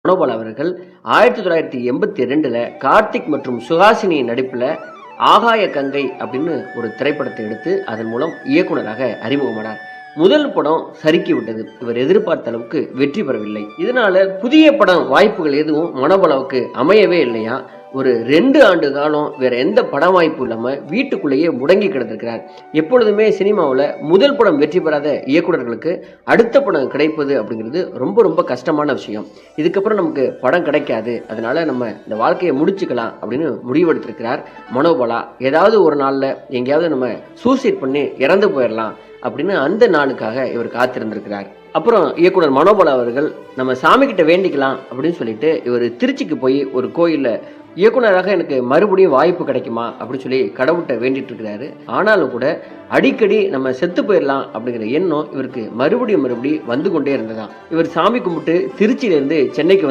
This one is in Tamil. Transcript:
மனோபால் அவர்கள் 1982ல் கார்த்திக் மற்றும் சுஹாசினி நடிப்பில் ஆகாய கங்கை அப்படின்னு ஒரு திரைப்படத்தை எடுத்து அதன் மூலம் இயக்குனராக அறிமுகமானார். முதல் படம் சறுக்கி விட்டது. இவர் எதிர்பார்த்த அளவுக்கு வெற்றி பெறவில்லை. இதனால புதிய படம் வாய்ப்புகள் எதுவும் மனோபாலாவுக்கு அமையவே இல்லையா. ஒரு 2 ஆண்டு காலம் வேற எந்த பட வாய்ப்பு இல்லாம வீட்டுக்குள்ளேயே முடங்கி கிடந்திருக்கிறார். எப்பொழுதுமே சினிமாவில் முதல் படம் வெற்றி பெறாத இயக்குனர்களுக்கு அடுத்த படம் கிடைப்பது அப்படிங்கிறது ரொம்ப ரொம்ப கஷ்டமான விஷயம். இதுக்கப்புறம் நமக்கு படம் கிடைக்காது, அதனால நம்ம இந்த வாழ்க்கையை முடிச்சுக்கலாம் அப்படின்னு முடிவெடுத்திருக்கிறார் மனோபாலா. ஏதாவது ஒரு நாளில் எங்கேயாவது நம்ம சூசைட் பண்ணி இறந்து போயிடலாம் அப்படின்னு அந்த நாளுக்காக இவர் காத்திருந்திருக்கிறார். அப்புறம் இயக்குனர் மனோபாலா அவர்கள் நம்ம சாமி கிட்ட வேண்டிக்கலாம் அப்படின்னு சொல்லிட்டு இவர் திருச்சிக்கு போய் ஒரு கோயிலில் இயக்குனராக எனக்கு மறுபடியும் வாய்ப்பு கிடைக்குமா அப்படின்னு சொல்லி கடவுள்கிட்ட வேண்டிட்டு இருக்கிறாரு. ஆனாலும் கூட அடிக்கடி நம்ம செத்து போயிடலாம் அப்படிங்கிற எண்ணம் இவருக்கு மறுபடியும் வந்து கொண்டே இருந்ததாம். இவர் சாமி கும்பிட்டு திருச்சியிலேருந்து சென்னைக்கு